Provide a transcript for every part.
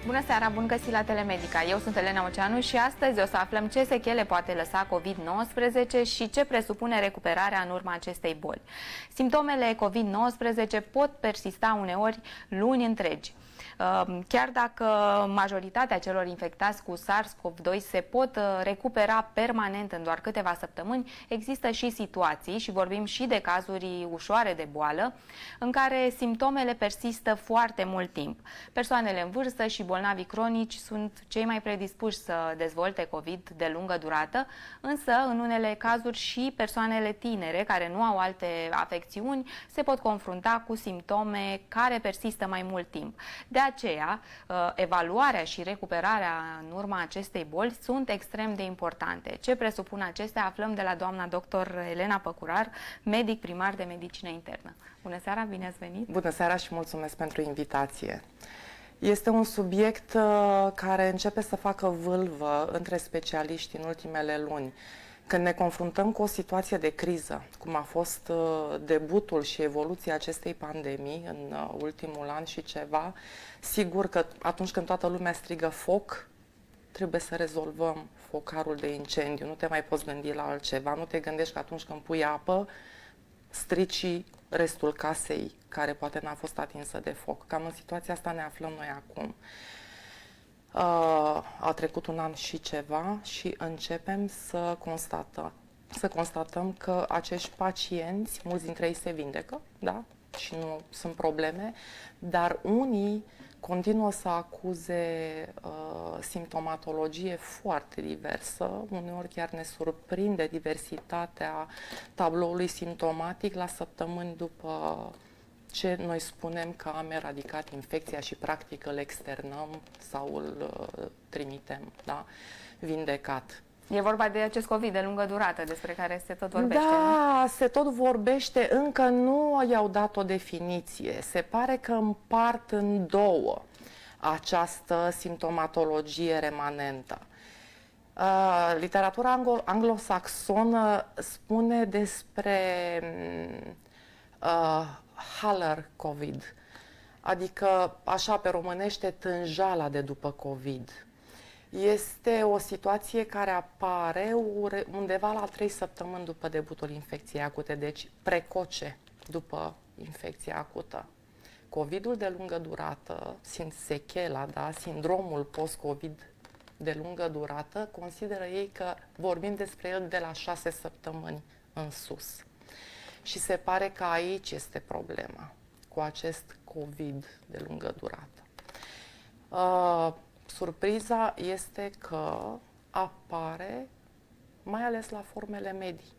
Bună seara, bun găsit la Telemedica. Eu sunt Elena Oceanu și astăzi o să aflăm ce sechele poate lăsa COVID-19 și ce presupune recuperarea în urma acestei boli. Simptomele COVID-19 pot persista uneori luni întregi. Chiar dacă majoritatea celor infectați cu SARS-CoV-2 se pot recupera permanent în doar câteva săptămâni, există și situații, și vorbim și de cazuri ușoare de boală, în care simptomele persistă foarte mult timp. Persoanele în vârstă și bolnavii cronici sunt cei mai predispuși să dezvolte COVID de lungă durată, însă în unele cazuri și persoanele tinere care nu au alte afecțiuni se pot confrunta cu simptome care persistă mai mult timp. De aceea, evaluarea și recuperarea în urma acestei boli sunt extrem de importante. Ce presupun acestea aflăm de la doamna doctor Elena Păcurar, medic primar de medicină internă. Bună seara, bine ați venit! Bună seara și mulțumesc pentru invitație! Este un subiect care începe să facă vâlvă între specialiști în ultimele luni. Când ne confruntăm cu o situație de criză, cum a fost debutul și evoluția acestei pandemii în ultimul an și ceva, sigur că atunci când toată lumea strigă foc, trebuie să rezolvăm focarul de incendiu. Nu te mai poți gândi la altceva, nu te gândești că atunci când pui apă, strici restul casei care poate n-a fost atinsă de foc. Cam în situația asta ne aflăm noi acum. A trecut un an și ceva și începem să constatăm că acești pacienți, mulți dintre ei se vindecă, da? Și nu sunt probleme, dar unii continuă să acuze simptomatologie foarte diversă, uneori chiar ne surprinde diversitatea tabloului simptomatic la săptămâni după ce noi spunem că am eradicat infecția și practic îl externăm sau îl trimitem, da? Vindecat. E vorba de acest COVID de lungă durată despre care se tot vorbește, da, nu? se tot vorbește, încă nu i-au dat o definiție. Se pare că împart în două această simptomatologie remanentă. Literatura anglosaxonă spune despre Haller COVID, adică, așa pe românește, tânjala de după COVID. Este o situație care apare undeva la 3 săptămâni după debutul infecției acute, deci precoce după infecția acută. COVID-ul de lungă durată, sechela, da, sindromul post-COVID de lungă durată, consideră ei că vorbim despre el de la 6 săptămâni în sus. Și se pare că aici este problema, cu acest COVID de lungă durată. Surpriza este că apare mai ales la formele medii.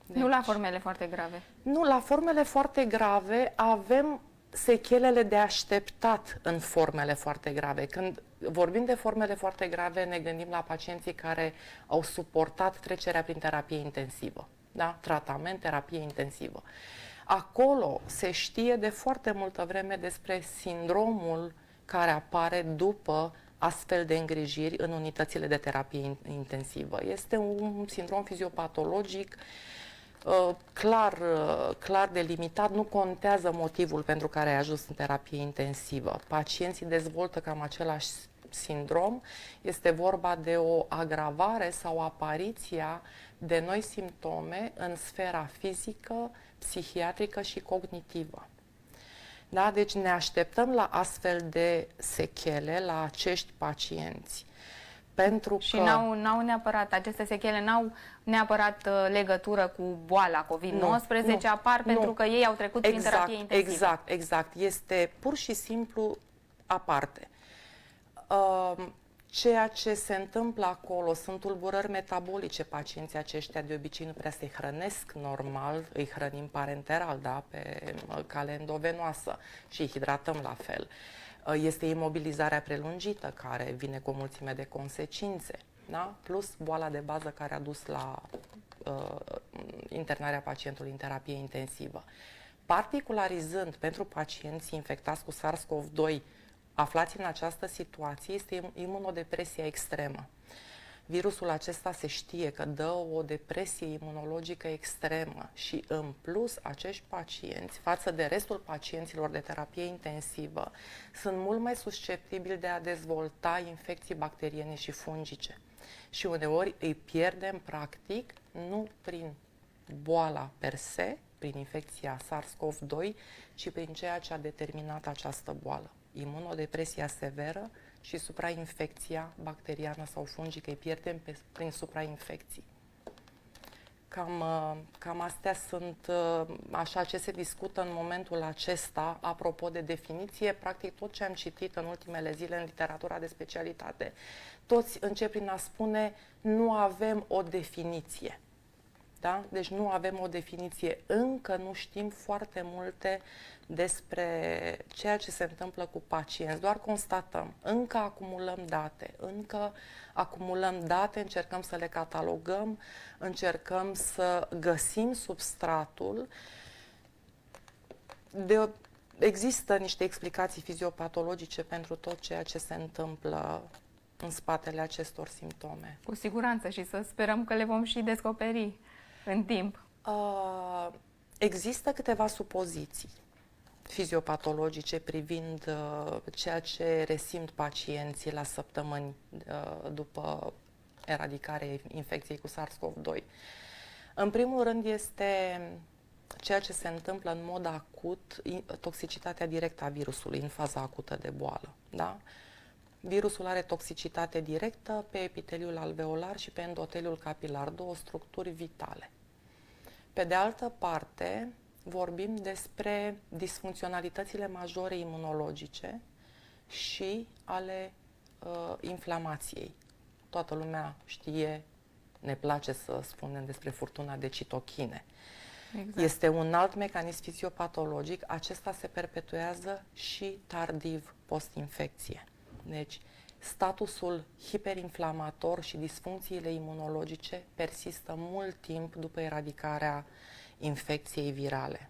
Deci, nu la formele foarte grave. Nu, la formele foarte grave avem sechelele de așteptat în formele foarte grave. Când vorbim de formele foarte grave, ne gândim la pacienții care au suportat trecerea prin terapie intensivă. Da? Tratament, terapie intensivă. Acolo se știe de foarte multă vreme despre sindromul care apare după astfel de îngrijiri în unitățile de terapie intensivă. Este un sindrom fiziopatologic clar delimitat, nu contează motivul pentru care ai ajuns în terapie intensivă. Pacienții dezvoltă cam același sindrom, este vorba de o agravare sau apariția de noi simptome în sfera fizică, psihiatrică și cognitivă. Da? Deci ne așteptăm la astfel de sechele la acești pacienți. Pentru și că n-au neapărat, aceste sechele n-au neapărat legătură cu boala COVID-19, apar pentru că ei au trecut prin terapie intensivă. Exact. Este pur și simplu aparte. Ceea ce se întâmplă acolo sunt tulburări metabolice. Pacienții aceștia de obicei nu prea se hrănesc normal, îi hrănim parenteral, da, pe cale endovenoasă și îi hidratăm la fel. Este imobilizarea prelungită care vine cu o mulțime de consecințe, da? Plus boala de bază care a dus la internarea pacientului în terapie intensivă. Particularizând pentru pacienții infectați cu SARS-CoV-2 aflați în această situație, este imunodepresia extremă. Virusul acesta se știe că dă o depresie imunologică extremă și în plus acești pacienți, față de restul pacienților de terapie intensivă, sunt mult mai susceptibili de a dezvolta infecții bacteriene și fungice. Și uneori îi pierdem practic nu prin boala per se, prin infecția SARS-CoV-2, ci prin ceea ce a determinat această boală. Imunodepresia severă și suprainfecția bacteriană sau fungică, îi pierdem prin suprainfecții. Cam astea sunt așa ce se discută în momentul acesta, apropo de definiție, practic tot ce am citit în ultimele zile în literatura de specialitate. Toți încep prin a spune nu avem o definiție. Da? Deci nu avem o definiție, încă nu știm foarte multe despre ceea ce se întâmplă cu pacienți, doar constatăm, încă acumulăm date, încercăm să le catalogăm, încercăm să găsim substratul. Există niște explicații fiziopatologice pentru tot ceea ce se întâmplă în spatele acestor simptome. Cu siguranță și să sperăm că le vom și descoperi în timp. Există câteva supoziții fiziopatologice privind ceea ce resimt pacienții la săptămâni după eradicarea infecției cu SARS-CoV-2. În primul rând este ceea ce se întâmplă în mod acut, toxicitatea directă a virusului în faza acută de boală. Da? Virusul are toxicitate directă pe epiteliul alveolar și pe endoteliul capilar, două structuri vitale. Pe de altă parte, vorbim despre disfuncționalitățile majore imunologice și ale inflamației. Toată lumea știe, ne place să spunem despre furtuna de citochine. Exact. Este un alt mecanism fiziopatologic, acesta se perpetuează și tardiv post-infecție. Deci, statusul hiperinflamator și disfuncțiile imunologice persistă mult timp după eradicarea infecției virale.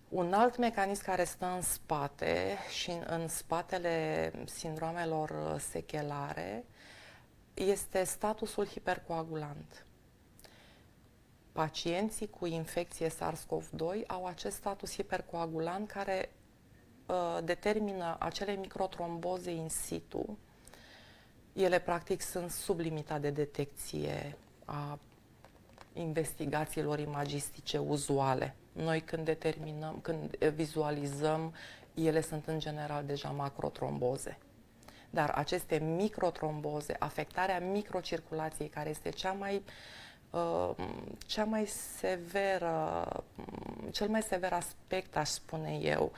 Un alt mecanism care stă în spate și în spatele sindromelor sechelare este statusul hipercoagulant. Pacienții cu infecție SARS-CoV-2 au acest status hipercoagulant care determină acele microtromboze in situ. Ele practic sunt sub limita de detecție a investigațiilor imagistice uzuale. Noi când vizualizăm, ele sunt în general deja macrotromboze. Dar aceste microtromboze, afectarea microcirculației, care este cel mai sever aspect, aș spune eu,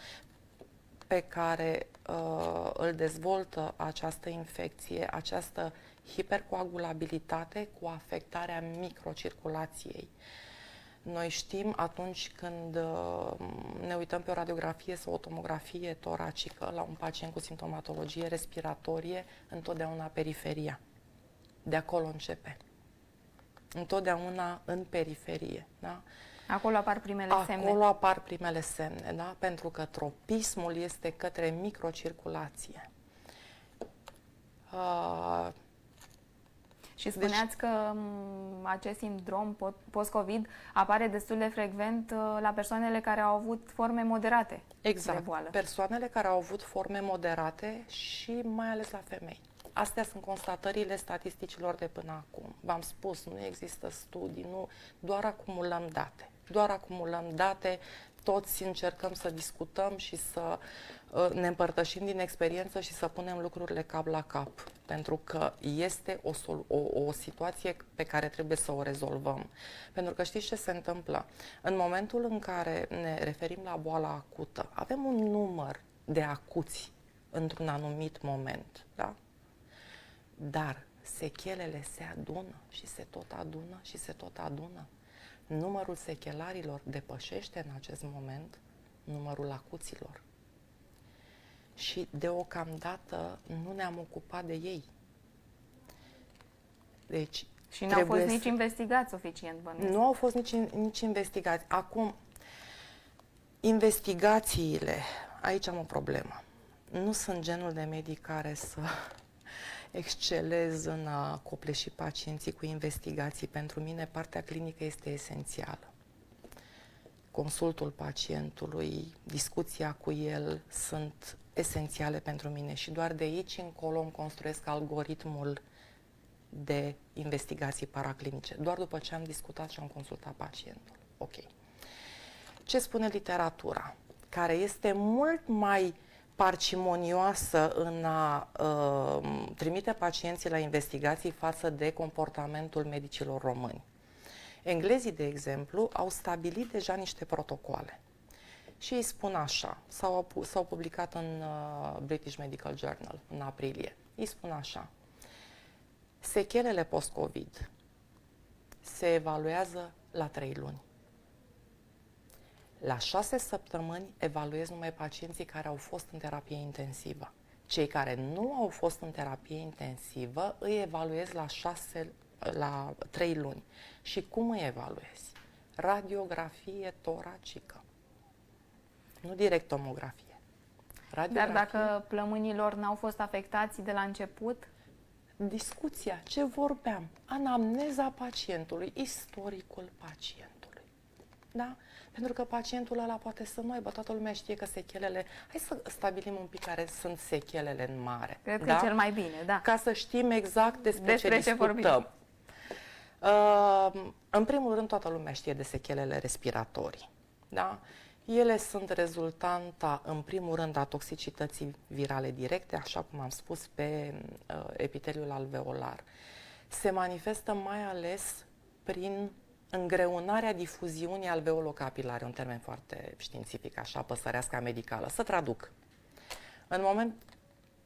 pe care îl dezvoltă această infecție, această hipercoagulabilitate cu afectarea microcirculației. Noi știm atunci când ne uităm pe o radiografie sau o tomografie toracică la un pacient cu simptomatologie respiratorie, întotdeauna periferia. De acolo începe. Întotdeauna în periferie. Da? Acolo apar primele semne. Acolo apar primele semne, da? Pentru că tropismul este către microcirculație. Și spuneați că acest sindrom post-COVID apare destul de frecvent la persoanele care au avut forme moderate de boală. Persoanele care au avut forme moderate și mai ales la femei. Astea sunt constatările statisticilor de până acum. V-am spus, nu există studii, doar acumulăm date. Doar acumulăm date, toți încercăm să discutăm și să ne împărtășim din experiență și să punem lucrurile cap la cap. Pentru că este o situație pe care trebuie să o rezolvăm. Pentru că știți ce se întâmplă? În momentul în care ne referim la boala acută, avem un număr de acuți într-un anumit moment, da? Dar sechelele se adună și se tot adună și se tot adună. Numărul sechelarilor depășește în acest moment numărul acuților. Și deocamdată nu ne-am ocupat de ei. Deci, și n-au fost nici investigați suficient, bănuiesc. Nu au fost nici investigați. Acum, investigațiile, aici am o problemă. Nu sunt genul de medic care să excelez în a copleși pacienții cu investigații. Pentru mine partea clinică este esențială. Consultul pacientului, discuția cu el sunt esențiale pentru mine și doar de aici încolo îmi construiesc algoritmul de investigații paraclinice, doar după ce am discutat și am consultat pacientul. Ok. Ce spune literatura? Care este mult mai parcimonioasă în a trimite pacienții la investigații față de comportamentul medicilor români. Englezii, de exemplu, au stabilit deja niște protocoale și îi spun așa, s-au publicat în British Medical Journal în aprilie. Îi spun așa: sechelele post-COVID se evaluează la 3 luni. La 6 săptămâni evaluez numai pacienții care au fost în terapie intensivă. Cei care nu au fost în terapie intensivă îi evaluez la 3 luni. Și cum îi evaluezi? Radiografie toracică. Nu direct tomografie. Dar dacă plămânilor n-au fost afectați de la început? Discuția, ce vorbeam, anamneza pacientului, istoricul pacientului. Da? Pentru că pacientul ăla poate să nu aibă, toată lumea știe că sechelele, hai să stabilim un pic care sunt sechelele în mare. Cred că e cel mai bine, da. Ca să știm exact despre ce discutăm. În primul rând, toată lumea știe de sechelele respiratorii. Da? Ele sunt rezultanta, în primul rând, a toxicității virale directe, așa cum am spus, pe epiteliul alveolar. Se manifestă mai ales prin îngreunarea difuziunii alveolocapilare, un termen foarte științific, așa, păsărească medicală. Să traduc. În moment,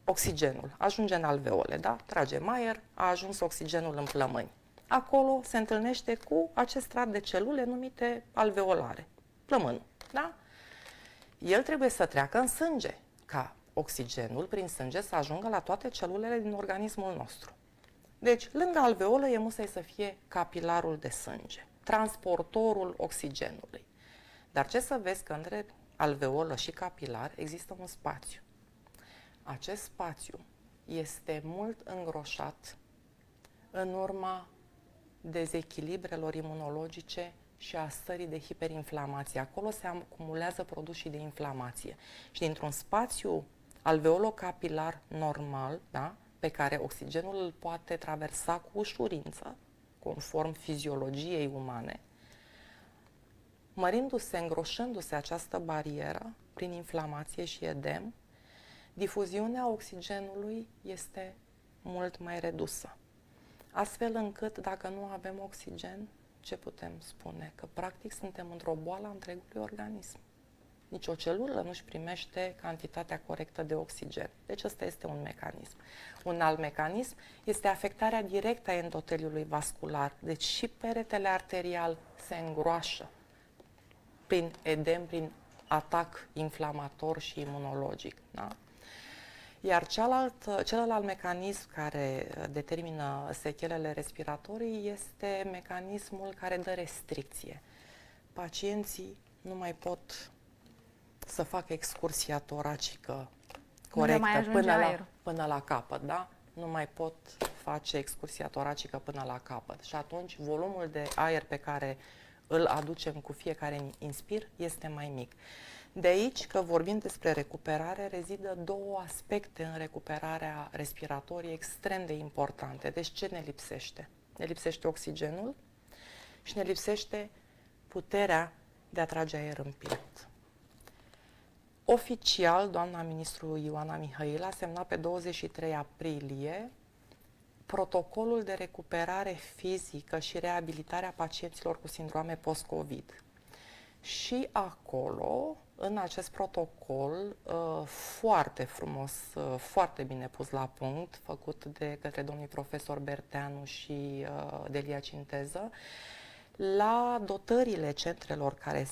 oxigenul ajunge în alveole, da? Tragem aer, a ajuns oxigenul în plămâni. Acolo se întâlnește cu acest strat de celule numite alveolare, plămânul, da? El trebuie să treacă în sânge, ca oxigenul prin sânge să ajungă la toate celulele din organismul nostru. Deci, lângă alveolă e musai să fie capilarul de sânge, transportorul oxigenului. Dar ce să vezi că între alveolă și capilar există un spațiu. Acest spațiu este mult îngroșat în urma dezechilibrelor imunologice și a stării de hiperinflamație. Acolo se acumulează produsii de inflamație. Și dintr-un spațiu alveolocapilar normal, da, pe care oxigenul îl poate traversa cu ușurință, conform fiziologiei umane, mărindu-se, îngroșându-se această barieră prin inflamație și edem, difuziunea oxigenului este mult mai redusă. Astfel încât, dacă nu avem oxigen, ce putem spune? Că practic suntem într-o boală a întregului organism. Nici o celulă nu-și primește cantitatea corectă de oxigen. Deci ăsta este un mecanism. Un alt mecanism este afectarea directă a endoteliului vascular. Deci și peretele arterial se îngroașă prin edem, prin atac inflamator și imunologic. Da? Iar celălalt mecanism care determină sechelele respiratorii este mecanismul care dă restricție. Pacienții nu mai pot să facă excursia toracică corectă până la capăt, da? Nu mai pot face excursia toracică până la capăt. Și atunci volumul de aer pe care îl aducem cu fiecare inspir este mai mic. De aici că vorbim despre recuperare, rezidă două aspecte în recuperarea respiratorie extrem de importante. Deci ce ne lipsește? Ne lipsește oxigenul și ne lipsește puterea de a trage aer în piept. Oficial, doamna ministru Ioana Mihail a semnat pe 23 aprilie protocolul de recuperare fizică și reabilitare a pacienților cu sindrome post-COVID. Și acolo, în acest protocol, foarte frumos, foarte bine pus la punct, făcut de către domnii profesor Berteanu și Delia Cinteză, la dotările centrelor care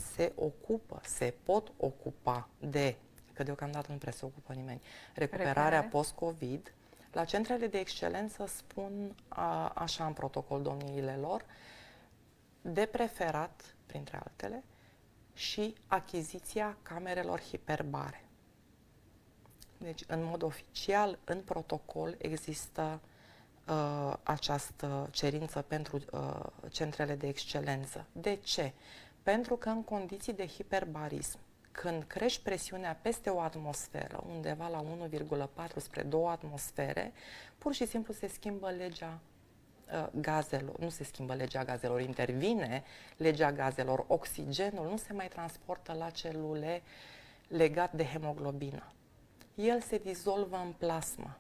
se pot ocupa de, că deocamdată nu prea se ocupă nimeni, recuperarea post-COVID, la centrele de excelență spun așa în protocol domniile lor, de preferat, printre altele, și achiziția camerelor hiperbare. Deci, în mod oficial, în protocol există această cerință pentru centrele de excelență. De ce? Pentru că în condiții de hiperbarism, când crești presiunea peste o atmosferă, undeva la 1,4 spre 2 atmosfere, pur și simplu se schimbă legea gazelor. Nu se schimbă legea gazelor, intervine legea gazelor. Oxigenul nu se mai transportă la celule legat de hemoglobină. El se dizolvă în plasmă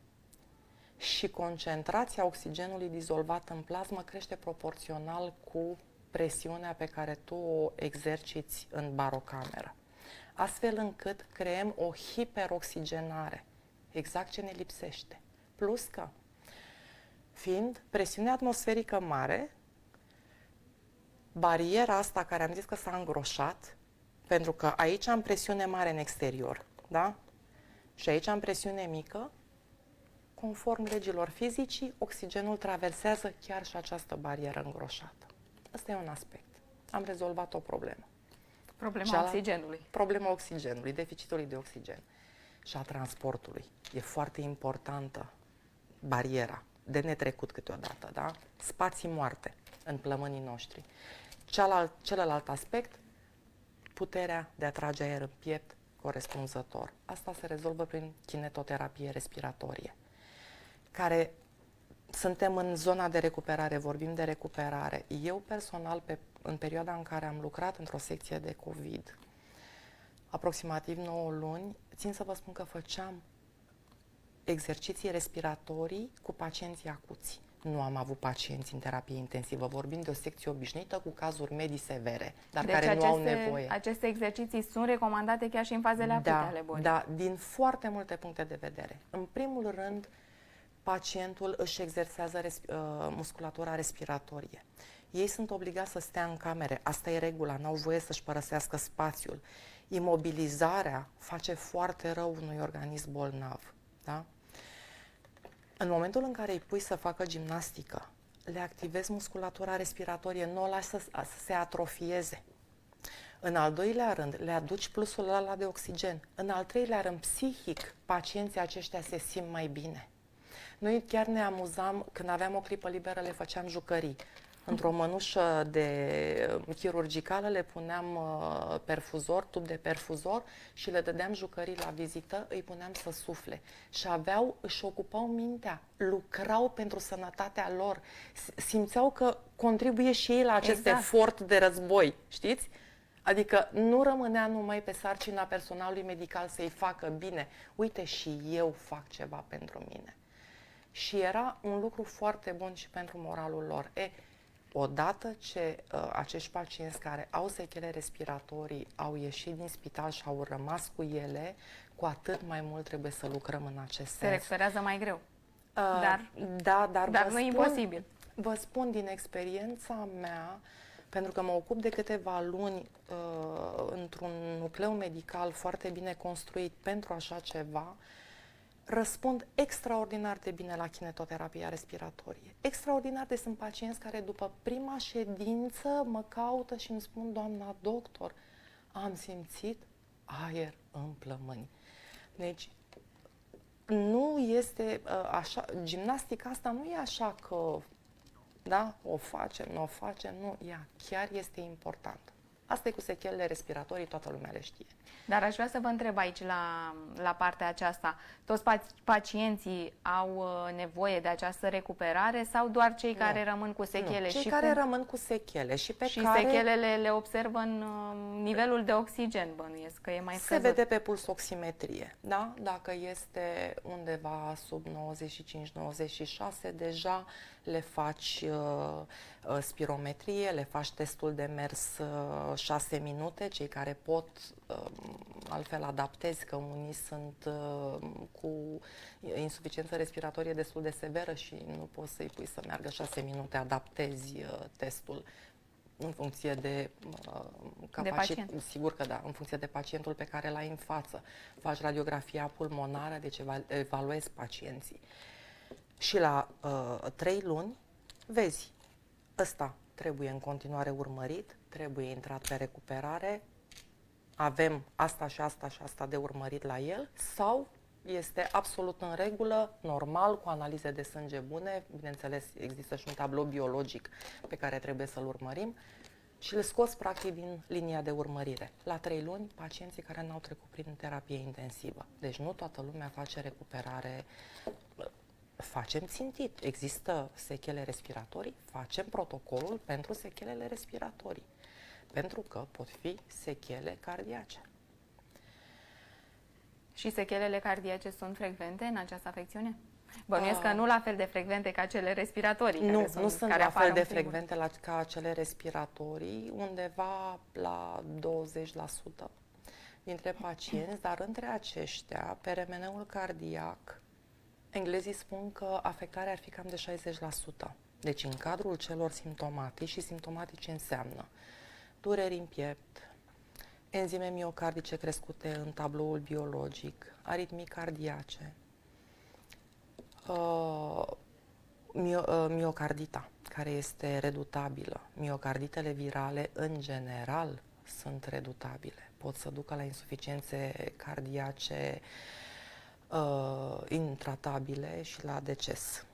și concentrația oxigenului dizolvat în plasmă crește proporțional cu presiunea pe care tu o exerciți în barocameră. Astfel încât creăm o hiperoxigenare, exact ce ne lipsește. Plus că, fiind presiunea atmosferică mare, bariera asta care am zis că s-a îngroșat, pentru că aici am presiune mare în exterior, da? Și aici am presiune mică, conform legilor fizicii, oxigenul traversează chiar și această barieră îngroșată. Ăsta e un aspect. Am rezolvat o problemă. Problema oxigenului. Problema oxigenului, deficitului de oxigen și a transportului. E foarte importantă bariera, de netrecut câteodată, da? Spații moarte în plămânii noștri. Celălalt aspect, puterea de a trage aer în piept corespunzător. Asta se rezolvă prin kinetoterapie respiratorie, care suntem în zona de recuperare, vorbim de recuperare. Eu personal, în perioada în care am lucrat într-o secție de COVID, aproximativ 9 luni, țin să vă spun că făceam exerciții respiratorii cu pacienții acuți. Nu am avut pacienți în terapie intensivă, vorbim de o secție obișnuită cu cazuri medii severe, dar deci care nu au nevoie. Aceste exerciții sunt recomandate chiar și în fazele acute ale bolii. Da, din foarte multe puncte de vedere. În primul rând, pacientul își exersează musculatura respiratorie. Ei sunt obligați să stea în camere, asta e regula, n-au voie să-și părăsească spațiul. Imobilizarea face foarte rău unui organism bolnav. Da? În momentul în care îi pui să facă gimnastică, le activezi musculatura respiratorie, nu o lași să se atrofieze. În al doilea rând, le aduci plusul ăla de oxigen. În al treilea rând, psihic, pacienții aceștia se simt mai bine. Noi chiar ne amuzam, când aveam o clipă liberă, le făceam jucării. Într-o mănușă de chirurgicală le puneam perfuzor, tub de perfuzor și le dădeam jucării la vizită, îi puneam să sufle. Și își ocupau mintea, lucrau pentru sănătatea lor, simțeau că contribuie și ei la acest efort de război, știți? Adică nu rămânea numai pe sarcina personalului medical să-i facă bine. Uite, și eu fac ceva pentru mine. Și era un lucru foarte bun și pentru moralul lor. Odată ce acești pacienți care au sechele respiratorii au ieșit din spital și au rămas cu ele, cu atât mai mult trebuie să lucrăm în acest sens. Se recuperează mai greu. Dar nu e imposibil. Vă spun din experiența mea, pentru că mă ocup de câteva luni într-un nucleu medical foarte bine construit pentru așa ceva, răspund extraordinar de bine la kinetoterapia respiratorie. Extraordinar de sunt pacienți care după prima ședință mă caută și îmi spun: doamna doctor, am simțit aer în plămâni. Deci nu este așa, gimnastica asta nu e așa că da, o facem, nu o facem, nu, ea chiar este importantă. Asta e cu sechelele respiratorii, toată lumea le știe. Dar aș vrea să vă întreb aici, la partea aceasta, toți pacienții au nevoie de această recuperare sau doar cei care rămân cu sechele? Cei care rămân cu sechele și care... sechele le observă în nivelul de oxigen, bănuiesc, că e mai scăzut. Se vede pe pulsoximetrie, da? Dacă este undeva sub 95-96, deja le faci spirometrie, le faci testul de mers 6 minute, cei care pot, altfel adaptezi, că unii sunt cu insuficiență respiratorie destul de severă și nu poți să-i pui să meargă 6 minute, adaptezi testul în funcție de pacient. Sigur că da, în funcție de pacientul pe care l-ai în față. Faci radiografia pulmonară, deci evaluezi pacienții. Și la 3 luni vezi, ăsta trebuie în continuare urmărit, trebuie intrat pe recuperare, avem asta și asta și asta de urmărit la el, sau este absolut în regulă, normal, cu analize de sânge bune. Bineînțeles, există și un tablou biologic pe care trebuie să-l urmărim și îl scoți practic din linia de urmărire. La 3 luni, pacienții care n-au trecut prin terapie intensivă. Deci nu toată lumea face recuperare, facem țintit. Există sechele respiratorii, facem protocolul pentru sechelele respiratorii. Pentru că pot fi sechele cardiace. Și sechelele cardiace sunt frecvente în această afecțiune? Bănuiesc că nu la fel de frecvente ca cele respiratorii. Nu, care nu sunt care la apar fel de în primul. frecvente ca cele respiratorii, undeva la 20% dintre pacienți, dar între aceștia, PRMN-ul cardiac, englezii spun că afectarea ar fi cam de 60%. Deci în cadrul celor simptomatici, și simptomatici înseamnă dureri în piept, enzime miocardice crescute în tabloul biologic, aritmii cardiace, miocardita, care este redutabilă. Miocarditele virale, în general, sunt redutabile. Pot să ducă la insuficiențe cardiace intratabile și la deces.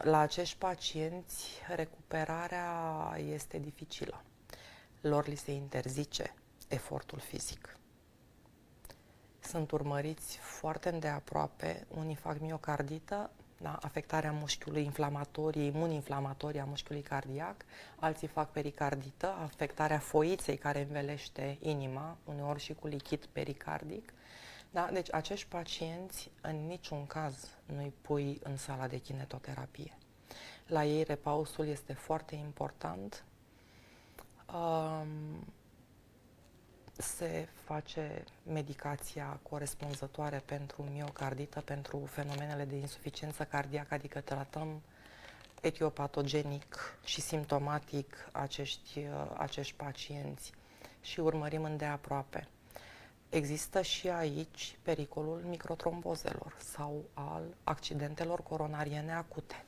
La acești pacienți, recuperarea este dificilă. Lor li se interzice efortul fizic. Sunt urmăriți foarte îndeaproape, unii fac miocardită, da, afectarea mușchiului inflamatorie, imuninflamatorie a mușchiului cardiac, alții fac pericardită, afectarea foiței care învelește inima, uneori și cu lichid pericardic. Da? Deci acești pacienți în niciun caz nu-i pui în sala de kinetoterapie. La ei repausul este foarte important. Se face medicația corespunzătoare pentru miocardită, pentru fenomenele de insuficiență cardiacă, adică tratăm etiopatogenic și simptomatic acești pacienți și urmărim îndeaproape. Există și aici pericolul microtrombozelor sau al accidentelor coronariene acute.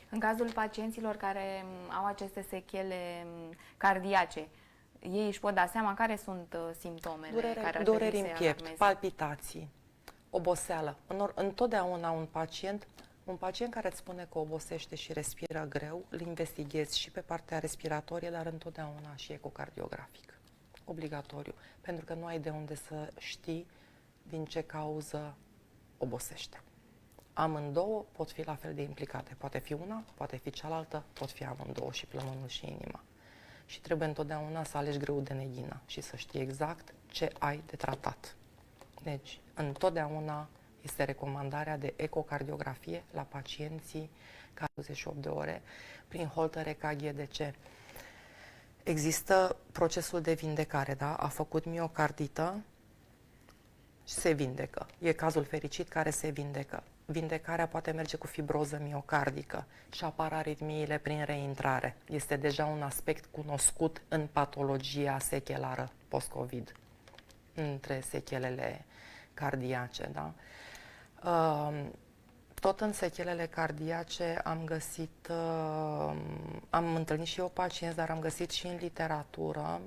În cazul pacienților care au aceste sechele cardiace, ei își pot da seama care sunt simptomele care ar dureri trebui în să piept, alarmeze? palpitații, oboseală. Întotdeauna un pacient care îți spune că obosește și respiră greu, îl investighezi și pe partea respiratorie, dar întotdeauna și ecocardiografic. Obligatoriu, pentru că nu ai de unde să știi din ce cauză obosește. Amândouă pot fi la fel de implicate. Poate fi una, poate fi cealaltă, pot fi amândouă, și plămânul și inima. Și trebuie întotdeauna să alegi grâul de neghină și să știi exact ce ai de tratat. Deci, întotdeauna este recomandarea de ecocardiografie la pacienții care 28 de ore prin holter EKG. De ce? Există procesul de vindecare, da? A făcut miocardită și se vindecă. E cazul fericit care se vindecă. Vindecarea poate merge cu fibroză miocardică și apar aritmiile prin reintrare. Este deja un aspect cunoscut în patologia sechelară post-COVID, între sechelele cardiace. Da? Tot în sechelele cardiace am întâlnit și eu pacienți, dar am găsit și în literatură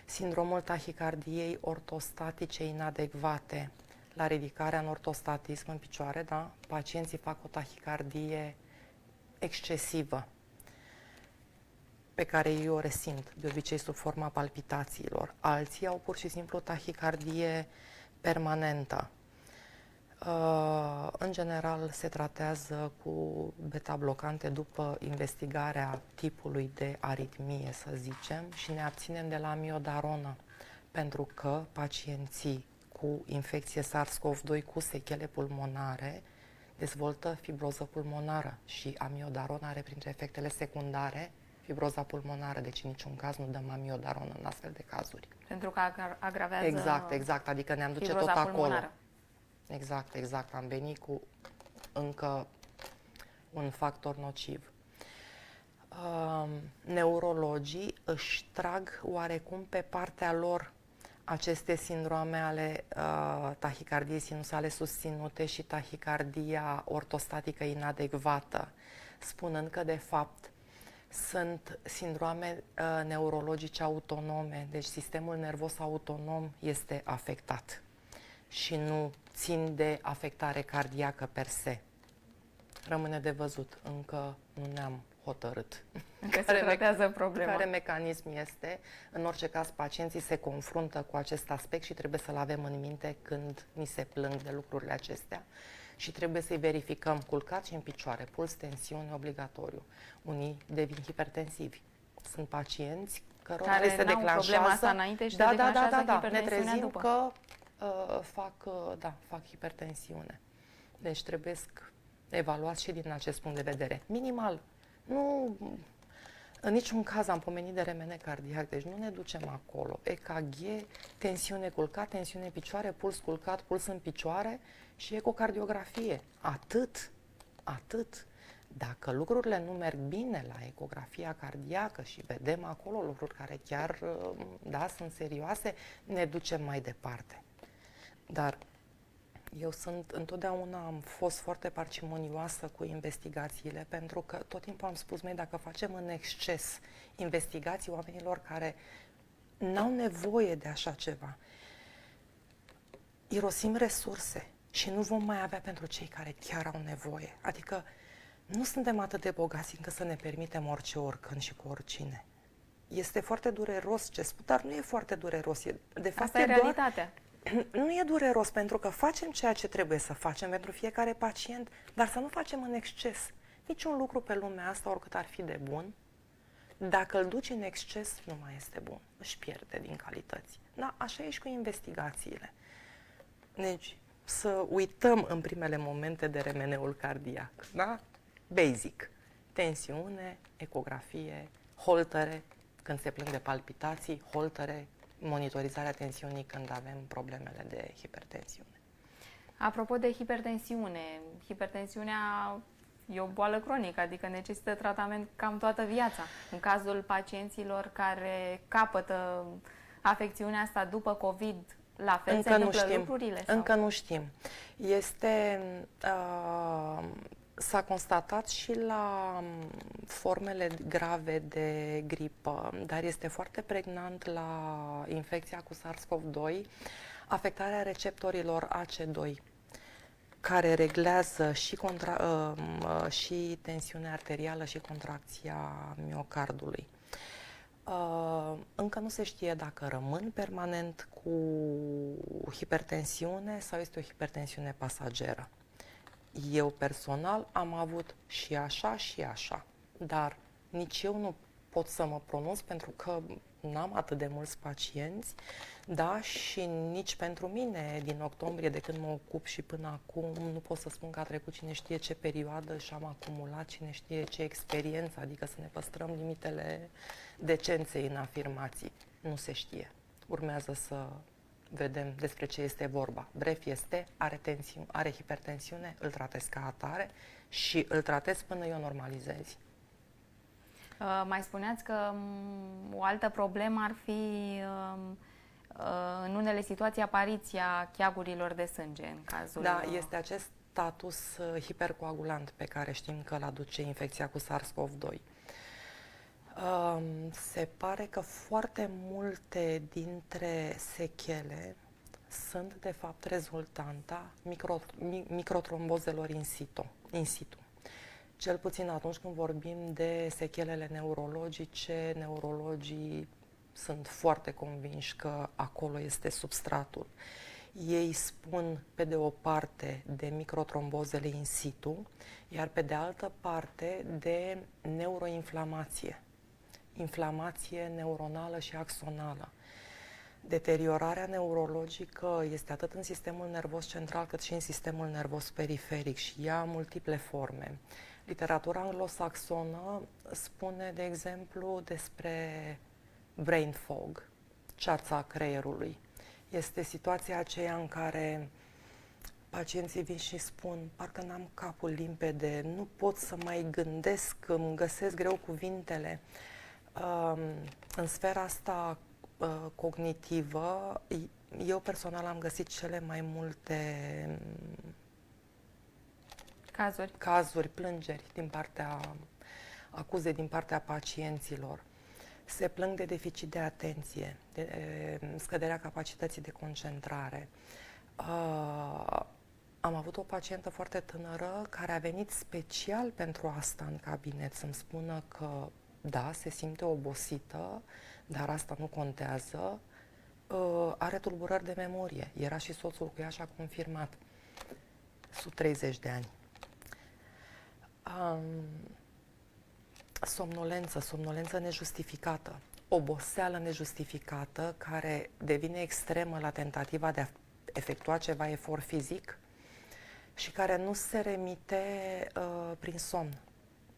sindromul tahicardiei ortostatice inadecvate. La ridicarea în ortostatism în picioare, da, pacienții fac o tahicardie excesivă, pe care ei o resimt, de obicei sub forma palpitațiilor. Alții au pur și simplu tahicardie permanentă. În general se tratează cu beta-blocante după investigarea tipului de aritmie, să zicem, și ne abținem de la amiodaronă, pentru că pacienții cu infecție SARS-CoV-2 cu sechele pulmonare dezvoltă fibroză pulmonară și amiodarona are printre efectele secundare fibroza pulmonară, deci în niciun caz nu dăm amiodaronă în astfel de cazuri. Pentru că agravează Exact, adică ne-am duce tot acolo. Exact, am venit cu încă un factor nociv. Neurologii își trag oarecum pe partea lor aceste sindrome ale tahicardiei sinusale susținute și tahicardia ortostatică inadecvată, spunând că de fapt sunt sindroame neurologice autonome, deci sistemul nervos autonom este afectat. și nu țin de afectare cardiacă per se. Rămâne de văzut, încă nu ne-am hotărât. Încă se tratează problema. Care mecanism este? În orice caz, pacienții se confruntă cu acest aspect și trebuie să-l avem în minte când ni se plâng de lucrurile acestea și trebuie să-i verificăm culcat și în picioare, puls, tensiune, obligatoriu. Unii devin hipertensivi. Sunt pacienți cărora care se declanșează problema asta înainte și se declanșează ne trezim după. că fac hipertensiune. Deci trebuie evaluați și din acest punct de vedere. Minimal. Nu, în niciun caz am pomenit de remene cardiac, deci nu ne ducem acolo. EKG, tensiune culcat, tensiune în picioare, puls culcat, puls în picioare și ecocardiografie. Atât. Atât. Dacă lucrurile nu merg bine la ecografia cardiacă și vedem acolo lucruri care chiar sunt serioase, ne ducem mai departe. Dar eu întotdeauna am fost foarte parcimonioasă cu investigațiile, pentru că tot timpul am spus, dacă facem în exces investigații oamenilor care n-au nevoie de așa ceva, irosim resurse și nu vom mai avea pentru cei care chiar au nevoie. Adică nu suntem atât de bogați încât să ne permitem orice, oricând și cu oricine. Este foarte dureros ce spun, dar nu e foarte dureros. De fapt, asta e realitatea. Nu e dureros, pentru că facem ceea ce trebuie să facem pentru fiecare pacient, dar să nu facem în exces. Niciun lucru pe lumea asta, oricât ar fi de bun, dacă îl duci în exces, nu mai este bun. Își pierde din calități. Da, așa e și cu investigațiile. Deci, să uităm în primele momente de remeneul cardiac. Da? Basic. Tensiune, ecografie, holtere, când se plâng de palpitații, holtere, monitorizarea tensiunii când avem problemele de hipertensiune. Apropo de hipertensiune, hipertensiunea e o boală cronică, adică necesită tratament cam toată viața. În cazul pacienților care capătă afecțiunea asta după COVID, la fel se întâmplă lucrurile? Sau? Încă nu știm. S-a constatat și la formele grave de gripă, dar este foarte pregnant la infecția cu SARS-CoV-2, afectarea receptorilor AC2, care reglează și tensiunea arterială și contracția miocardului. Încă nu se știe dacă rămân permanent cu hipertensiune sau este o hipertensiune pasageră. Eu personal am avut și așa și așa, dar nici eu nu pot să mă pronunț pentru că n-am atât de mulți pacienți, da, și nici pentru mine din octombrie, de când mă ocup și până acum, nu pot să spun că a trecut cine știe ce perioadă și am acumulat cine știe ce experiență, adică să ne păstrăm limitele decenței în afirmații. Nu se știe. Urmează să vedem despre ce este vorba. Bref, are hipertensiune, îl tratez ca atare și îl tratez până eu normalizezi. Mai spuneați că o altă problemă ar fi în unele situații apariția cheagurilor de sânge în cazul... Da, este acest status hipercoagulant pe care știm că îl aduce infecția cu SARS-CoV-2. Se pare că foarte multe dintre sechele sunt de fapt rezultanta microtrombozelor in situ. Cel puțin atunci când vorbim de sechelele neurologice, neurologii sunt foarte convinși că acolo este substratul. Ei spun pe de o parte de microtrombozele in situ, iar pe de altă parte de neuroinflamație. Inflamație neuronală și axonală. Deteriorarea neurologică este atât în sistemul nervos central cât și în sistemul nervos periferic și ia multiple forme. Literatura anglosaxonă spune, de exemplu, despre brain fog, ceața creierului. Este situația aceea în care pacienții vin și spun, parcă n-am capul limpede, nu pot să mai gândesc, îmi găsesc greu cuvintele. În sfera asta cognitivă, eu personal am găsit cele mai multe cazuri, plângeri acuze din partea pacienților. Se plâng de deficit de atenție, de scăderea capacității de concentrare, Am avut o pacientă foarte tânără care a venit special pentru asta în cabinet, să-mi spună că da, se simte obosită, dar asta nu contează, are tulburări de memorie. Era și soțul cu ea și a confirmat. Sub 30 de ani. Somnolență nejustificată, oboseală nejustificată care devine extremă la tentativa de a efectua ceva efort fizic și care nu se remite prin somn.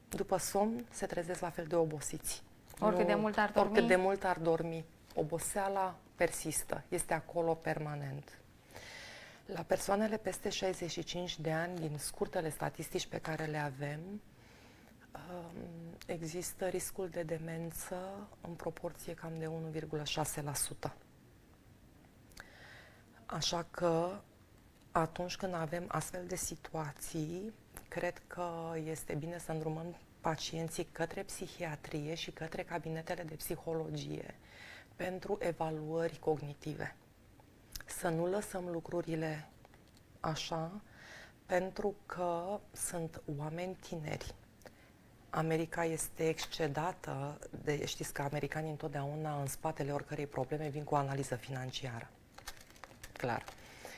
După somn se trezesc la fel de obosiți. Oricât de mult ar dormi? Oricât de mult ar dormi. Oboseala persistă, este acolo permanent. La persoanele peste 65 de ani, din scurtele statistici pe care le avem, există riscul de demență în proporție cam de 1,6%. Așa că atunci când avem astfel de situații, cred că este bine să îndrumăm pacienții către psihiatrie și către cabinetele de psihologie pentru evaluări cognitive. Să nu lăsăm lucrurile așa, pentru că sunt oameni tineri. America este excedată de, știți că americanii întotdeauna în spatele oricărei probleme vin cu o analiză financiară. Clar.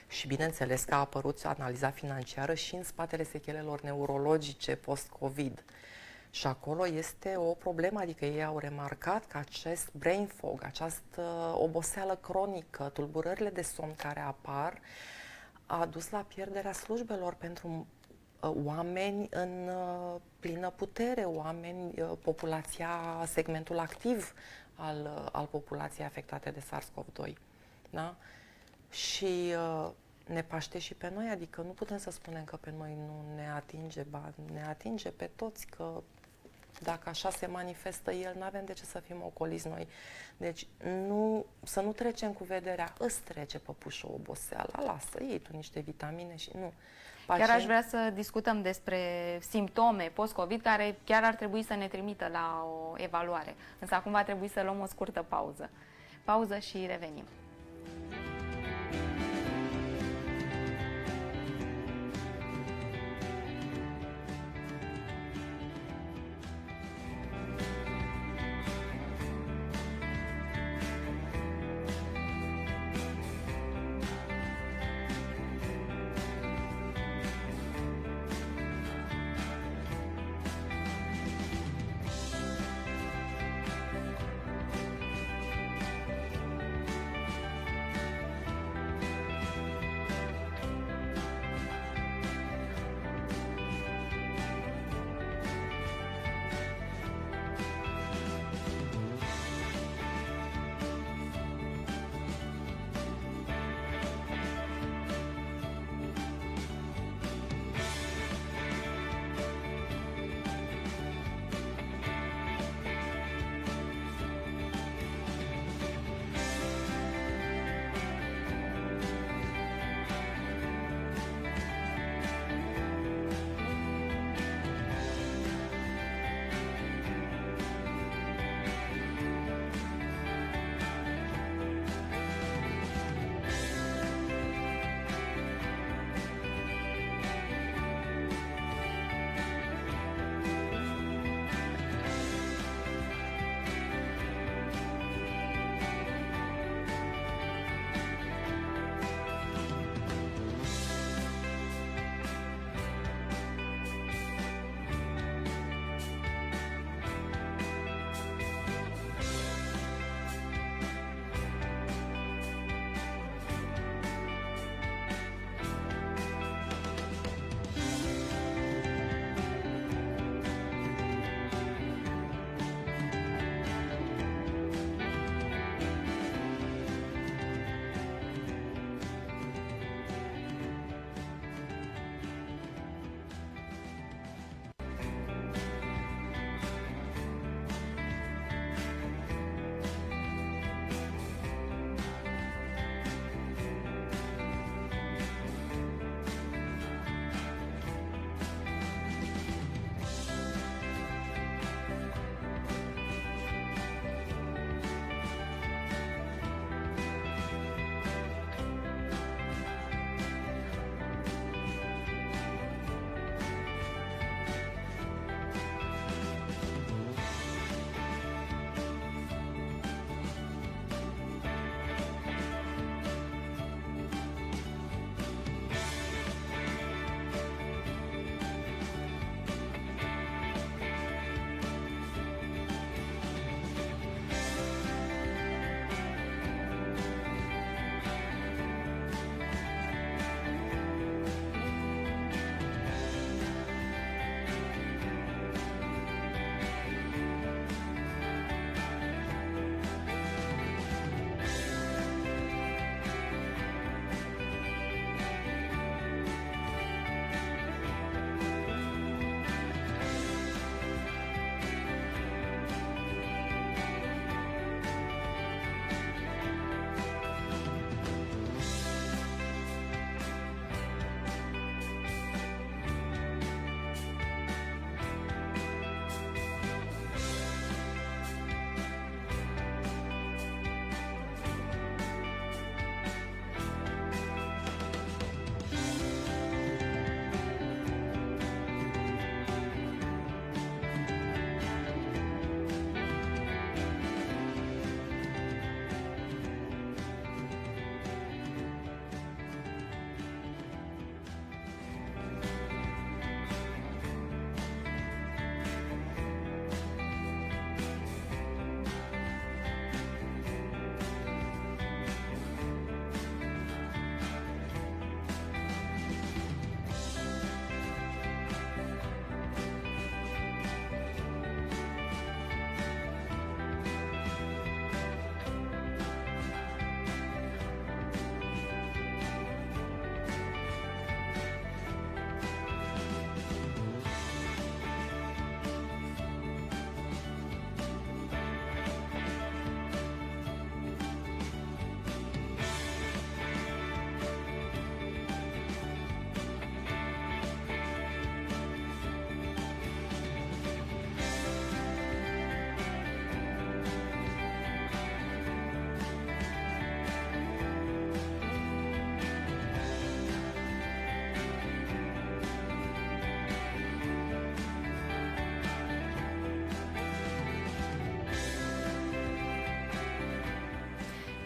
Și bineînțeles că a apărut analiza financiară și în spatele sechelelor neurologice post-COVID. Și acolo este o problemă, adică ei au remarcat că acest brain fog, această oboseală cronică, tulburările de somn care apar, a dus la pierderea slujbelor pentru oameni în plină putere, oameni, populația, segmentul activ al populației afectate de SARS-CoV-2. Da? Și ne paște și pe noi, adică nu putem să spunem că pe noi nu ne atinge, ba ne atinge pe toți, că dacă așa se manifestă el, nu avem de ce să fim ocoliți noi. Deci să nu trecem cu vederea, îți trece păpușă oboseala, lasă, iei tu niște vitamine și nu. Chiar aș vrea să discutăm despre simptome post-COVID care chiar ar trebui să ne trimită la o evaluare. Însă acum va trebui să luăm o scurtă pauză. Pauză și revenim.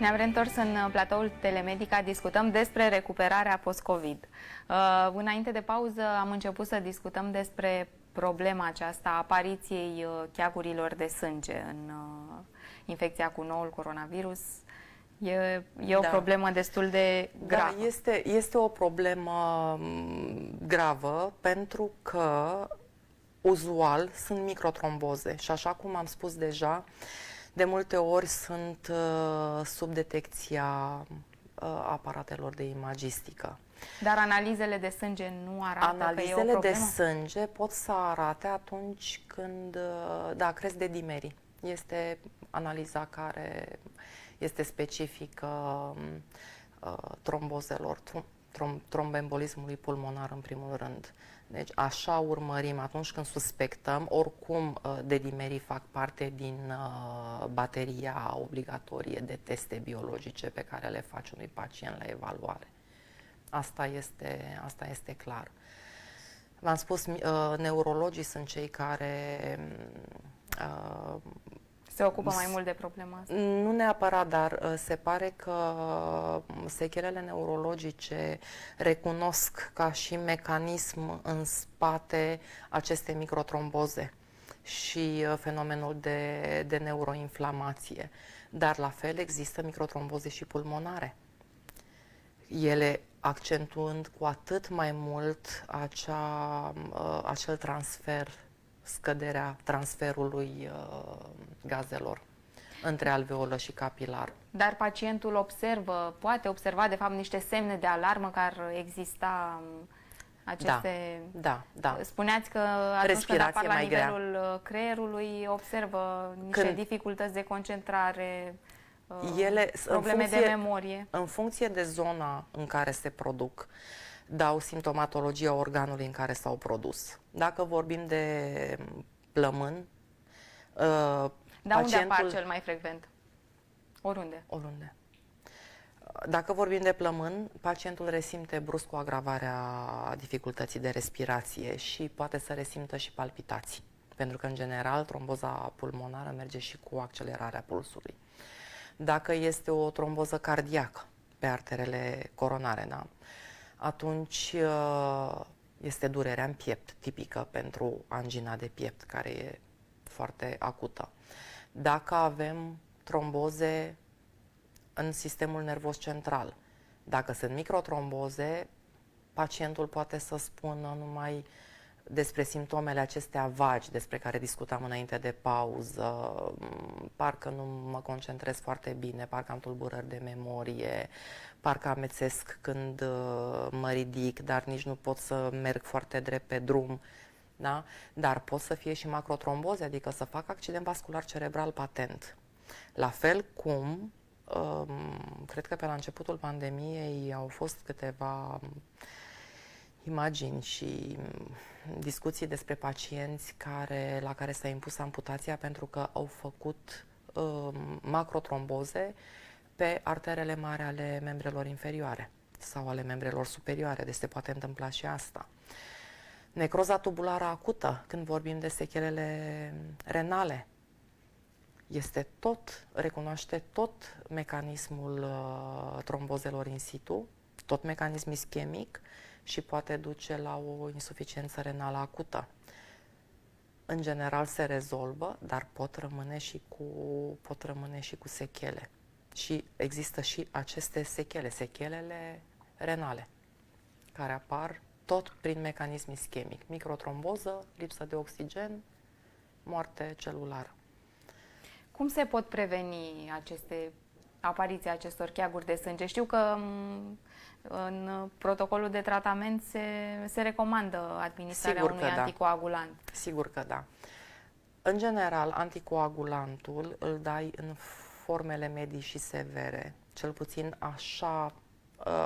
Ne-am reîntors în platoul Telemedica, discutăm despre recuperarea post-COVID. Înainte de pauză am început să discutăm despre problema aceasta a apariției cheagurilor de sânge în infecția cu noul coronavirus. E o problemă destul de gravă. Da, este o problemă gravă pentru că uzual sunt microtromboze și așa cum am spus deja, de multe ori sunt sub detecția aparatelor de imagistică. Dar analizele de sânge nu arată că e o Analizele de problemă? sânge pot să arate atunci când, cresc dedimerii. Este analiza care este specifică trombozelor, trombembolismului pulmonar în primul rând. Deci așa urmărim atunci când suspectăm, oricum dedimerii fac parte din bateria obligatorie de teste biologice pe care le face unui pacient la evaluare. Asta este clar. V-am spus, neurologii sunt cei care Se ocupă mai mult de problema asta? nu neapărat, dar se pare că sechelele neurologice recunosc ca și mecanism în spate aceste microtromboze și fenomenul de neuroinflamație. Dar la fel există microtromboze și pulmonare. Ele accentuând cu atât mai mult acel transfer, scăderea transferului gazelor între alveolă și capilar. Dar pacientul poate observa de fapt niște semne de alarmă că ar exista aceste... Da. Spuneați că atunci când apar la nivelul grea. Creierului observă niște dificultăți de concentrare, probleme de memorie. În funcție de zona în care se produc, dau simptomatologia organului în care s-au produs. Dacă vorbim de plămân, Dar unde apar cel mai frecvent? Oriunde? Oriunde. Dacă vorbim de plămân, pacientul resimte brusc o agravare a dificultății de respirație și poate să resimtă și palpitații. Pentru că, în general, tromboza pulmonară merge și cu accelerarea pulsului. Dacă este o tromboză cardiacă pe arterele coronare, da? Atunci este durerea în piept, tipică pentru angina de piept, care e foarte acută. Dacă avem tromboze în sistemul nervos central, dacă sunt microtromboze, pacientul poate să spună numai despre simptomele acestea vagi, despre care discutam înainte de pauză, parcă nu mă concentrez foarte bine, parcă am tulburări de memorie, parcă amețesc când mă ridic, dar nici nu pot să merg foarte drept pe drum, da? Dar pot să fie și macrotromboze, adică să fac accident vascular cerebral patent. La fel cum, cred că pe la începutul pandemiei au fost câteva imagini și discuții despre pacienți la care s-a impus amputația pentru că au făcut macrotromboze pe arterele mari ale membrelor inferioare sau ale membrelor superioare, deci se poate întâmpla și asta. Necroza tubulară acută, când vorbim de sechelele renale, recunoaște tot mecanismul trombozelor in situ, tot mecanism ischemic și poate duce la o insuficiență renală acută. În general se rezolvă, dar pot rămâne și cu sechele. Și există și aceste sechelele renale, care apar tot prin mecanism ischemic. Microtromboză, lipsă de oxigen, moarte celulară. Cum se pot preveni apariția acestor cheaguri de sânge? Știu că în protocolul de tratament se recomandă administrarea unui anticoagulant. Sigur că da. În general, anticoagulantul îl dai în formele medii și severe. Cel puțin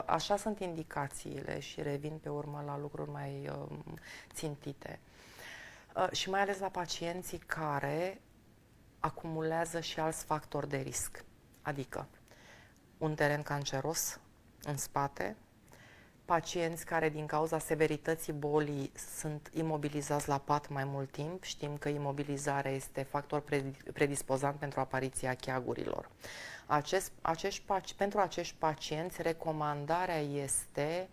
așa sunt indicațiile și revin pe urmă la lucruri mai țintite. Și mai ales la pacienții care acumulează și alți factori de risc. Adică un teren canceros în spate, pacienți care din cauza severității bolii sunt imobilizați la pat mai mult timp. Știm că imobilizarea este factor predispozant pentru apariția cheagurilor. Pentru acești pacienți, recomandarea este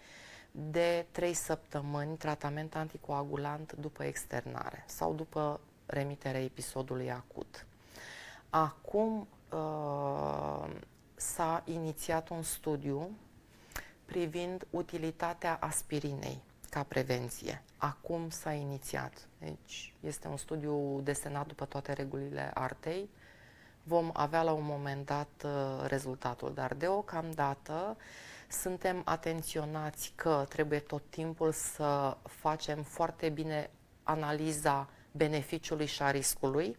de 3 săptămâni tratament anticoagulant după externare sau după remiterea episodului acut. Acum s-a inițiat un studiu privind utilitatea aspirinei ca prevenție. Acum s-a inițiat. Deci este un studiu desenat după toate regulile artei. Vom avea la un moment dat rezultatul, dar deocamdată suntem atenționați că trebuie tot timpul să facem foarte bine analiza beneficiului și a riscului,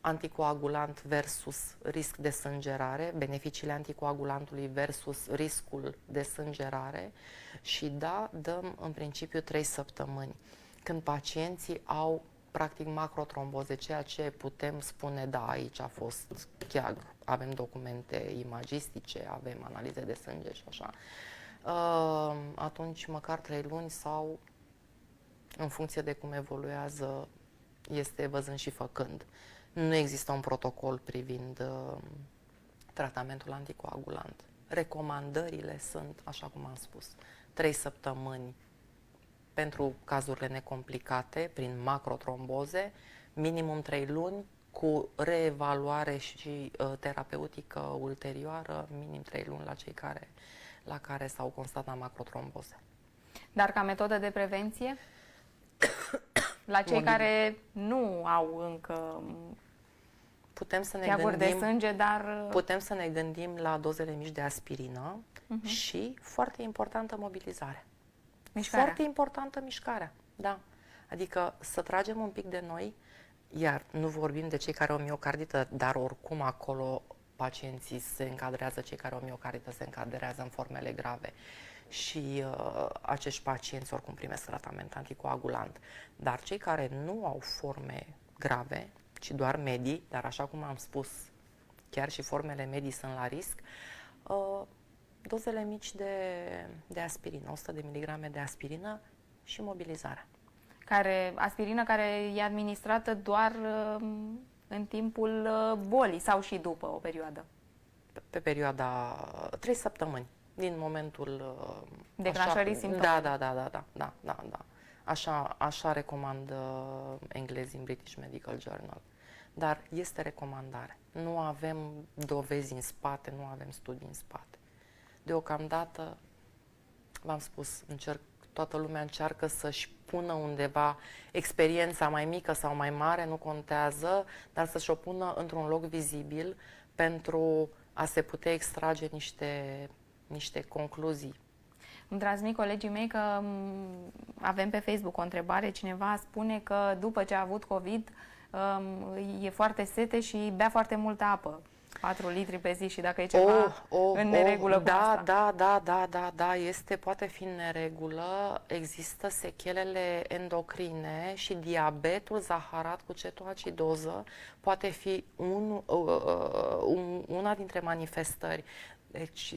anticoagulant versus risc de sângerare, beneficiile anticoagulantului versus riscul de sângerare și da, dăm în principiu 3 săptămâni. Când pacienții au practic macrotromboze, ceea ce putem spune, da, aici a fost cheag, avem documente imagistice, avem analize de sânge și așa, atunci măcar 3 luni sau în funcție de cum evoluează, este văzând și făcând. Nu există un protocol privind tratamentul anticoagulant. Recomandările sunt, așa cum am spus, 3 săptămâni pentru cazurile necomplicate, prin macrotromboze, minimum 3 luni, cu reevaluare și terapeutică ulterioară, minim 3 luni la care s-au constatat macrotromboze. Dar ca metodă de prevenție? La cei care nu au încă cheaguri de sânge, dar... Putem să ne gândim la dozele mici de aspirină și, foarte importantă, mobilizare. Mișcarea. Foarte importantă mișcarea, da. Adică să tragem un pic de noi, iar nu vorbim de cei care au miocardită, dar oricum acolo pacienții se încadrează, cei care au miocardită se încadrează în formele grave. Și acești pacienți oricum primesc tratament anticoagulant. Dar cei care nu au forme grave, ci doar medii, dar așa cum am spus, chiar și formele medii sunt la risc, dozele mici de aspirină, 100 de miligrame de aspirină și mobilizarea. Aspirină care e administrată doar în timpul bolii sau și după o perioadă? Pe perioada 3 săptămâni. Din momentul declanșării simptomelor. Da. Așa recomandă englezii în British Medical Journal. Dar este recomandare. Nu avem dovezi în spate, nu avem studii în spate. Deocamdată, v-am spus, toată lumea încearcă să-și pună undeva experiența mai mică sau mai mare, nu contează, dar să-și o pună într-un loc vizibil pentru a se putea extrage niște concluzii. Îmi transmit colegii mei că avem pe Facebook o întrebare. Cineva spune că după ce a avut COVID e foarte sete și bea foarte multă apă. 4 litri pe zi și dacă e ceva în neregulă cu asta. Da, poate fi în neregulă. Există sechelele endocrine și diabetul zaharat cu cetoacidoză poate fi una dintre manifestări. Deci,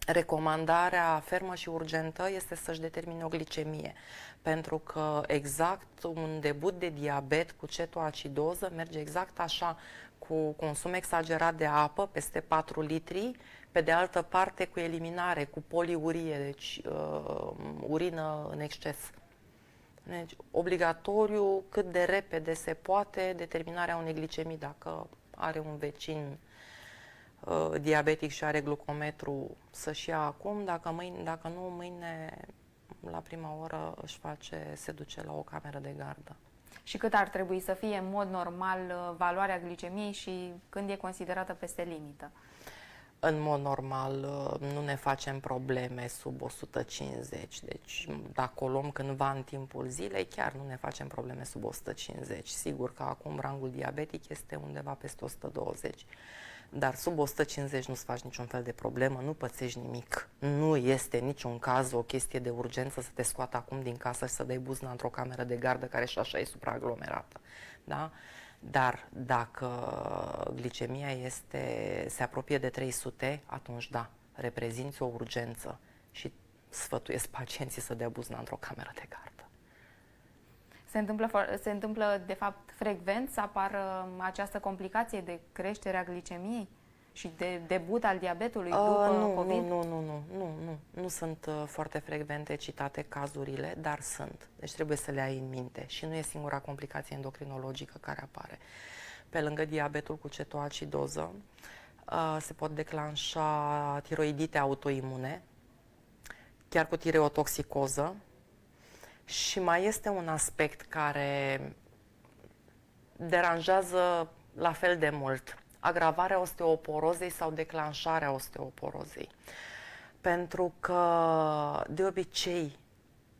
recomandarea fermă și urgentă este să-și determine o glicemie, pentru că exact un debut de diabet cu cetoacidoză merge exact așa, cu consum exagerat de apă, peste 4 litri, pe de altă parte cu eliminare, cu poliurie, deci urină în exces. Deci, obligatoriu, cât de repede se poate, determinarea unei glicemii dacă are un vecin diabetic și are glucometru, să-și ia acum, dacă nu, mâine la prima oră se duce la o cameră de gardă. Și cât ar trebui să fie în mod normal valoarea glicemiei și când e considerată peste limită? În mod normal nu ne facem probleme sub 150, deci dacă o luăm cândva în timpul zilei, chiar nu ne facem probleme sub 150. Sigur că acum rangul diabetic este undeva peste 120. Dar sub 150 nu-ți faci niciun fel de problemă, nu pățești nimic. Nu este niciun caz o chestie de urgență să te scoată acum din casă și să dai buzna într-o cameră de gardă care și așa e supraaglomerată. Da? Dar dacă glicemia se apropie de 300, atunci da, reprezinți o urgență. și sfătuiesc pacienții să dea buzna într-o cameră de gardă. Se întâmplă, de fapt, frecvent să apară această complicație de creștere a glicemiei și de debut al diabetului după COVID? Nu sunt foarte frecvente citate cazurile, dar sunt. Deci trebuie să le ai în minte și nu e singura complicație endocrinologică care apare. Pe lângă diabetul cu cetoacidoză, se pot declanșa tiroidite autoimune, chiar cu tireotoxicoză. Și mai este un aspect care deranjează la fel de mult, agravarea osteoporozei sau declanșarea osteoporozei. Pentru că, de obicei,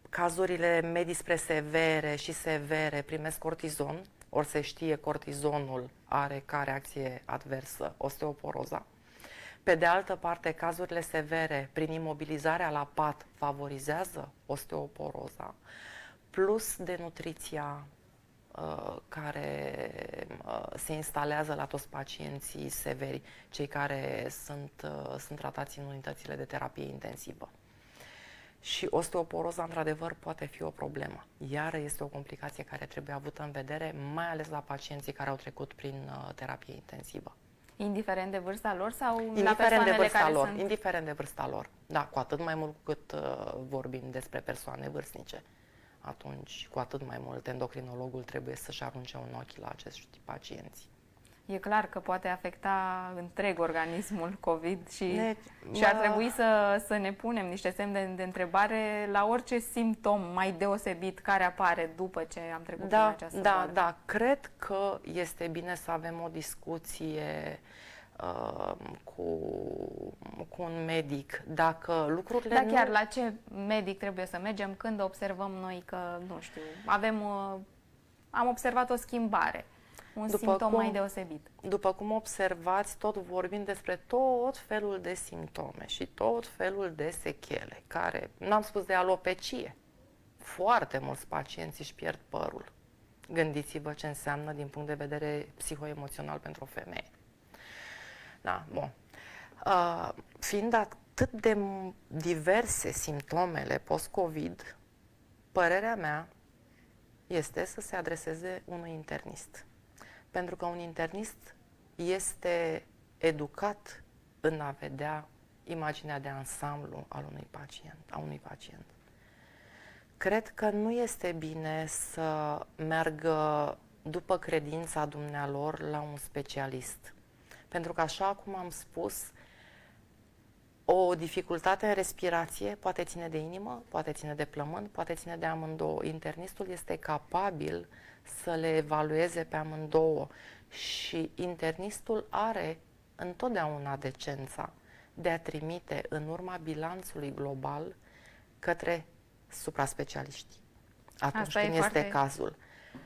cazurile medii spre severe și severe primesc cortizon, ori se știe cortizonul are ca reacție adversă osteoporoza. Pe de altă parte, cazurile severe prin imobilizarea la pat favorizează osteoporoza, plus denutriția care se instalează la toți pacienții severi, cei care sunt tratați în unitățile de terapie intensivă. Și osteoporoza, într-adevăr, poate fi o problemă. Iar este o complicație care trebuie avută în vedere, mai ales la pacienții care au trecut prin terapie intensivă. Indiferent de vârsta lor sau la persoanele care sunt... Indiferent de vârsta lor. Da, cu atât mai mult cât vorbim despre persoane vârstnice. Atunci, cu atât mai mult, endocrinologul trebuie să-și arunce un ochi la acești pacienți. E clar că poate afecta întreg organismul COVID și ar trebui să ne punem niște semne de întrebare la orice simptom mai deosebit care apare după ce am trecut prin această boală. Da, cred că este bine să avem o discuție cu un medic, dacă lucrurile Dar chiar la ce medic trebuie să mergem când observăm noi că, nu știu, am observat o schimbare, simptom mai deosebit? După cum observați, tot vorbim despre tot felul de simptome și tot felul de sechele, care, n-am spus de alopecie, foarte mulți pacienți își pierd părul. Gândiți-vă ce înseamnă din punct de vedere psihoemoțional pentru o femeie. Da, bun. Fiind atât de diverse simptomele post-COVID, părerea mea este să se adreseze unui internist. Pentru că un internist este educat în a vedea imaginea de ansamblu a unui pacient. Cred că nu este bine să meargă după credința dumnealor la un specialist. Pentru că, așa cum am spus, o dificultate în respirație poate ține de inimă, poate ține de plămân, poate ține de amândouă. Internistul este capabil să le evalueze pe amândouă și internistul are întotdeauna decența de a trimite în urma bilanțului global către supraspecialiști. Atunci când este cazul.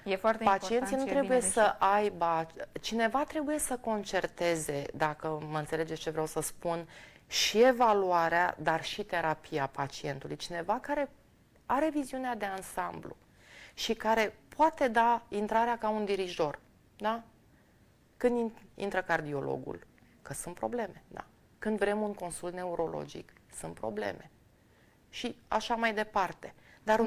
E foarte Pacienții nu trebuie să aibă, cineva trebuie să concerteze, dacă mă înțelegeți ce vreau să spun, și evaluarea, dar și terapia pacientului. Cineva care are viziunea de ansamblu și care poate da intrarea ca un dirijor, da? Când intră cardiologul, că sunt probleme, da? Când vrem un consult neurologic, sunt probleme. Și așa mai departe.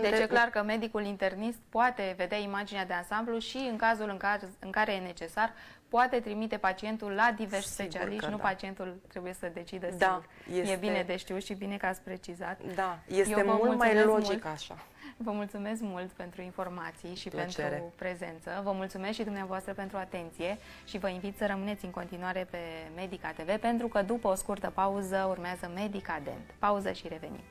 Deci e clar că medicul internist poate vedea imaginea de ansamblu și în cazul în care e necesar, poate trimite pacientul la diversi specialiști, nu pacientul trebuie să decidă singur. E bine de știut și bine că ați precizat. Da, este mult mai logic așa. Vă mulțumesc mult pentru informații și pentru prezență. Vă mulțumesc și dumneavoastră pentru atenție și vă invit să rămâneți în continuare pe Medica TV, pentru că după o scurtă pauză urmează Medica Dent. Pauză și revenim.